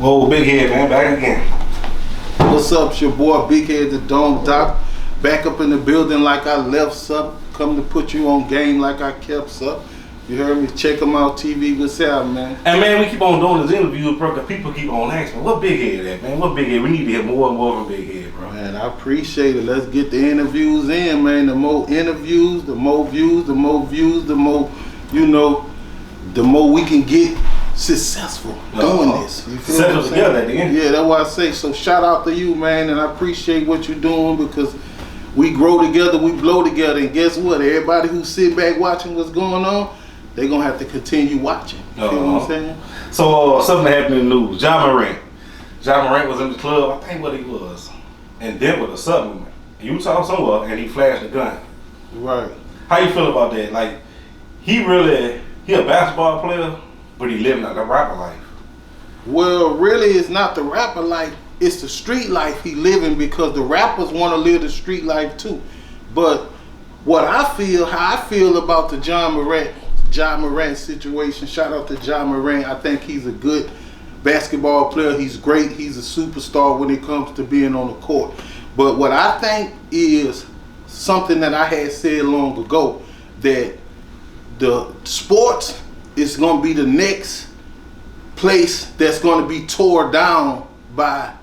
Whoa, big head, man, back again. What's up? It's your boy Big Head the Dome Doc. Back up in the building like I left sup. Come to put you on game like I kept sup. You heard me? Check them out, TV. What's up, man? And man, we keep on doing this interview, bro, because people keep on asking, what big head at, man? What big head? We need to hear more and more of a big head, bro. Man, I appreciate it. Let's get the interviews in, man. The more interviews, the more views, the more views, the more, you know, the more we can get successful doing this. You feel Settle together at the end. Yeah, that's why I say. So shout out to you, man, and I appreciate what you're doing because we grow together, we blow together, and guess what? Everybody who sit back watching what's going on, they're going to have to continue watching. You feel what I'm saying? So something happened in the news. Ja Morant. Ja Morant was in the club, I think what he was, in Denver or something. Utah somewhere, and he flashed a gun. Right. How you feel about that? Like, he a basketball player, but he living a rapper life. Well, really, it's not the rapper life. It's the street life he living because the rappers want to live the street life too. But what I feel, how I feel about the Ja Morant situation, shout out to Ja Morant. I think he's a good basketball player. He's great. He's a superstar when it comes to being on the court. But what I think is something that I had said long ago, that the sports is going to be the next place that's going to be tore down by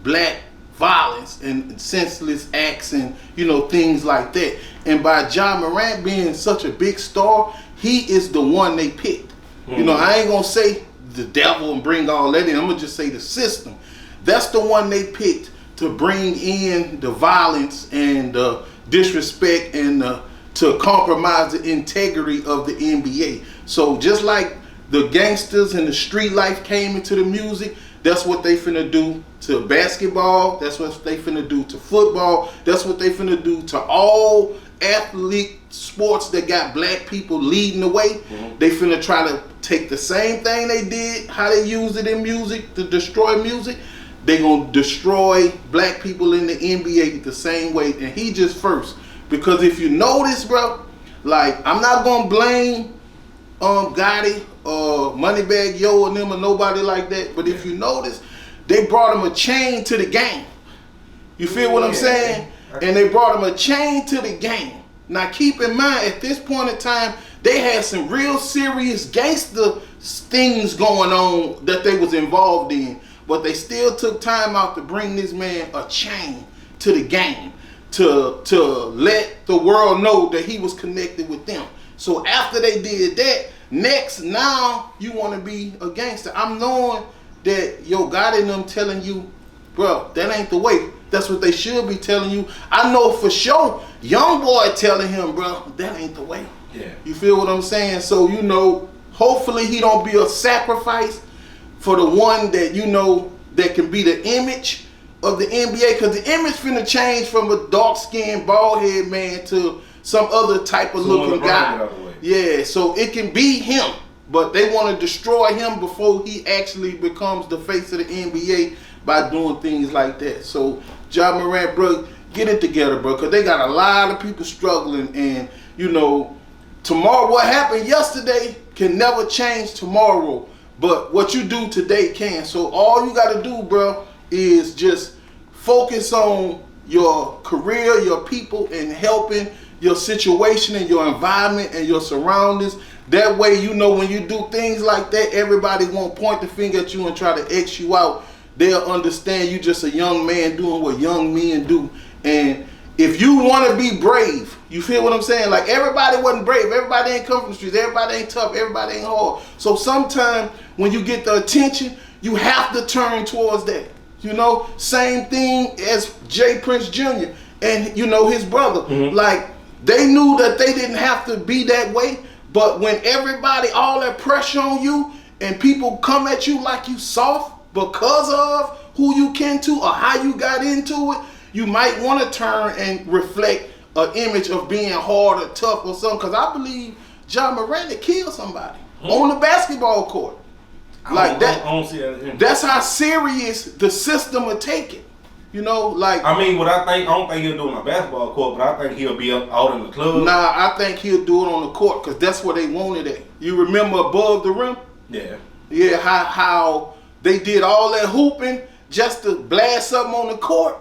black violence and senseless acts and, you know, things like that. And by Ja Morant being such a big star, he is the one they picked. Mm-hmm. You know, I ain't going to say the devil and bring all that in. I'm going to just say the system. That's the one they picked to bring in the violence and the disrespect and to compromise the integrity of the NBA. So just like the gangsters and the street life came into the music, that's what they finna do to basketball. That's what they finna do to football. That's what they finna do to all athlete sports that got black people leading the way. Mm-hmm. They finna try to take the same thing they did, how they used it in music to destroy music. They gonna destroy black people in the NBA the same way. And he just first. Because if you notice, bro, like, I'm not gonna blame Gotti or Moneybagg Yo and them or nobody like that, but if you notice, they brought him a chain to the game. You feel what I'm saying? And they brought him a chain to the game. Now keep in mind, at this point in time, they had some real serious gangster things going on that they was involved in, but they still took time out to bring this man a chain to the game to let the world know that he was connected with them. So after they did that, next, now you want to be a gangster. I'm knowing that Yo Gotti and them telling you, bro, that ain't the way. That's what they should be telling you. I know for sure, young boy telling him, bro, that ain't the way. Yeah. You feel what I'm saying? So, you know, hopefully he don't be a sacrifice for the one that, you know, that can be the image of the NBA. Because the image finna change from a dark-skinned, bald-head man to some other type of looking guy. Yeah, so it can be him, but they want to destroy him before he actually becomes the face of the NBA by doing things like that. So Ja Morant, bro, get it together, bro, because they got a lot of people struggling, and you know, tomorrow, what happened yesterday can never change tomorrow, but what you do today can. So all you got to do, bro, is just focus on your career, your people, and helping your situation and your environment and your surroundings. That way, you know, when you do things like that, everybody won't point the finger at you and try to X you out. They'll understand you just a young man doing what young men do. And if you want to be brave, you feel what I'm saying? Like, everybody wasn't brave. Everybody ain't come from the streets. Everybody ain't tough. Everybody ain't hard. So sometimes when you get the attention, you have to turn towards that. You know, same thing as Jay Prince Jr. and, you know, his brother. Mm-hmm. Like, they knew that they didn't have to be that way, but when everybody, all that pressure on you, and people come at you like you soft because of who you kin to or how you got into it, you might want to turn and reflect an image of being hard or tough or something. Because I believe Ja Morant killed somebody on the basketball court. Like that. I don't see that. That's how serious the system will take it. You know, like, I mean, I don't think he'll do it on a basketball court, but I think he'll be out in the club. Nah, I think he'll do it on the court because that's where they wanted it. You remember Above the Rim? Yeah. Yeah, how they did all that hooping just to blast something on the court.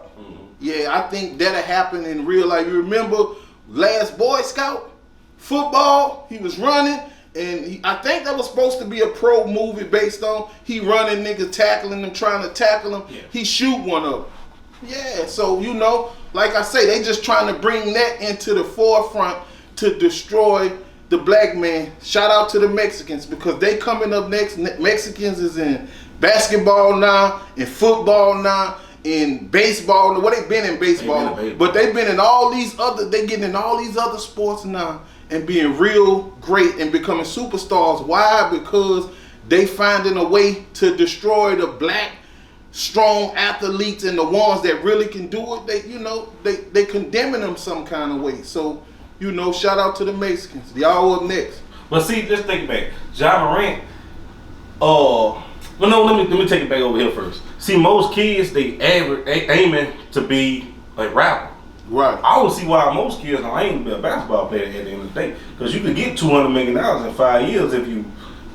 Yeah, I think that'll happen in real life. You remember last Boy Scout football? He was running, and I think that was supposed to be a pro movie based on he running, niggas tackling him, trying to tackle him. Yeah. He shoot one of them. Yeah, so like I say, they just trying to bring that into the forefront to destroy the black man. Shout out to the Mexicans because they coming up next. Mexicans is in basketball now, in football now, in baseball. Well, they've been in baseball, but they've been in all these other. They getting in all these other sports now and being real great and becoming superstars. Why? Because they finding a way to destroy the black strong athletes and the ones that really can do it. They condemning them some kind of way. So shout out to the Mexicans. Y'all up next. But see, let's think back. Ja Morant. Well, no, let me take it back over here first. See, most kids they aiming to be a rapper. Right. I would see why most kids are aiming to be a basketball player at the end of the day, because you could get $200 million in 5 years if you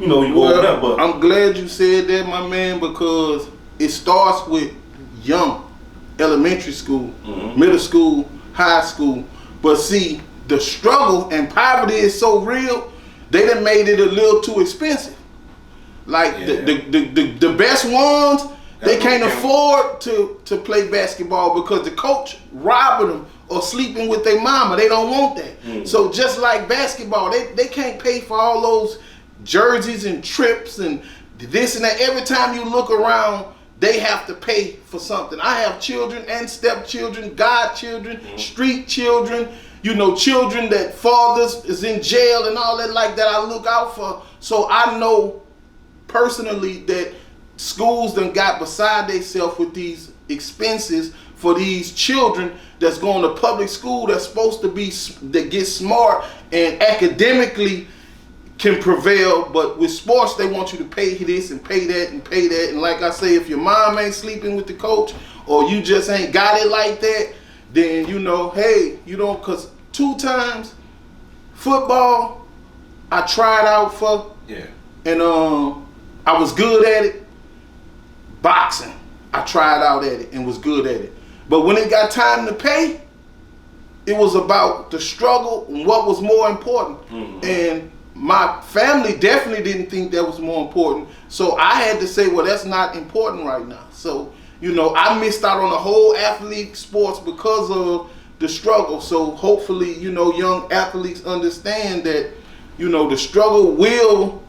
go over there. But I'm glad you said that, my man, because it starts with young, elementary school, middle school, high school. But see, the struggle and poverty is so real, they done made it a little too expensive. Like the best ones, they can't afford to play basketball because the coach robbing them or sleeping with their mama. They don't want that. So just like basketball, they can't pay for all those jerseys and trips and this and that. Every time you look around, they have to pay for something. I have children and stepchildren, godchildren, street children, children that fathers is in jail and all that like that I look out for. So I know personally that schools done got beside themselves with these expenses for these children that's going to public school that's supposed to be, that get smart and academically can prevail, but with sports they want you to pay this and pay that and pay that. And like I say, if your mom ain't sleeping with the coach or you just ain't got it like that, then hey, because 2 times football I tried out for, and I was good at it. Boxing, I tried out at it and was good at it. But when it got time to pay, it was about the struggle and what was more important. And my family definitely didn't think that was more important. So I had to say, well, that's not important right now. So, I missed out on the whole athlete sports because of the struggle. So hopefully, young athletes understand that, the struggle will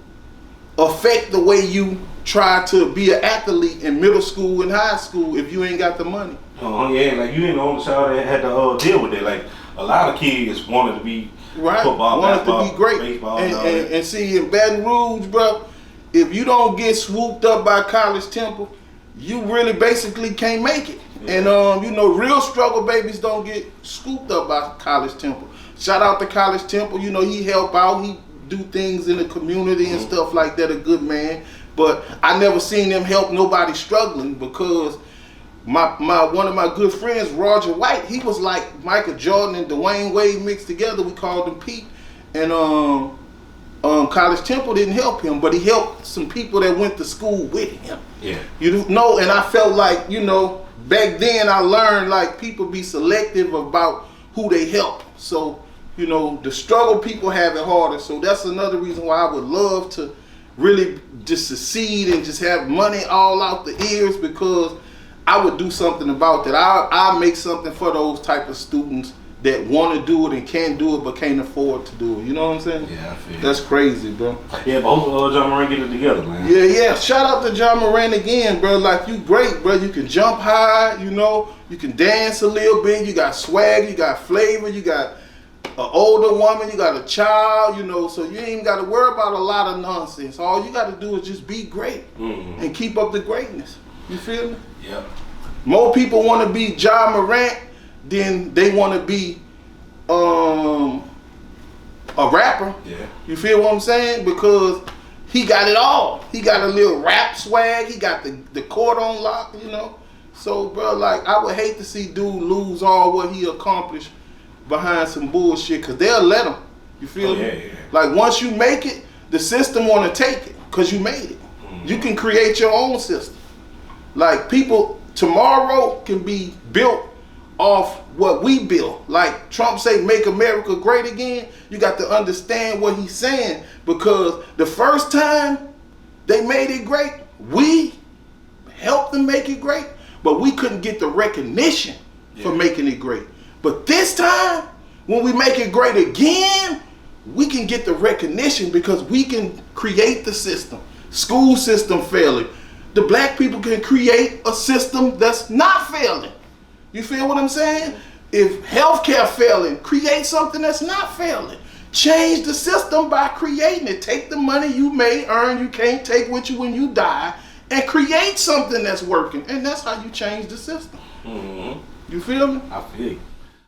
affect the way you try to be an athlete in middle school and high school if you ain't got the money. Oh yeah, like you ain't the only child that had to deal with it. Like a lot of kids wanted to be football, basketball, to be great, baseball, and see in Baton Rouge, bro. If you don't get swooped up by College Temple, you really basically can't make it. And real struggle babies don't get scooped up by College Temple. Shout out to College Temple. He help out. He do things in the community and stuff like that. A good man. But I never seen them help nobody struggling because one of my good friends, Roger White, he was like Michael Jordan and Dwayne Wade mixed together. We called him Pete. And College Temple didn't help him, but he helped some people that went to school with him. Yeah. And I felt like, back then I learned like people be selective about who they help. So, the struggle people have it harder. So that's another reason why I would love to really just succeed and just have money all out the ears, because I would do something about that. I'll make something for those type of students that want to do it and can do it but can't afford to do it. You know what I'm saying? Yeah, I feel that's crazy, bro. Yeah, but hopefully Ja Morant get it together, man. Yeah. Shout out to Ja Morant again, bro. Like, you great, bro. You can jump high, you can dance a little bit, you got swag, you got flavor, you got an older woman, you got a child, so you ain't even got to worry about a lot of nonsense. All you got to do is just be great and keep up the greatness. You feel me? Yep. More people want to be Ja Morant than they want to be a rapper. Yeah. You feel what I'm saying? Because he got it all. He got a little rap swag. He got the court on lock, So, bro, like, I would hate to see dude lose all what he accomplished behind some bullshit, because they'll let him. You feel me? Yeah. Like, once you make it, the system want to take it because you made it. You can create your own system. Like people tomorrow can be built off what we built. Like Trump say, make America great again. You got to understand what he's saying, because the first time they made it great, we helped them make it great, but we couldn't get the recognition for making it great. But this time, when we make it great again, we can get the recognition because we can create the system. School system failing. The black people can create a system that's not failing. You feel what I'm saying? If healthcare failing, create something that's not failing. Change the system by creating it. Take the money you may earn, you can't take with you when you die, and create something that's working. And that's how you change the system. You feel me? I feel you.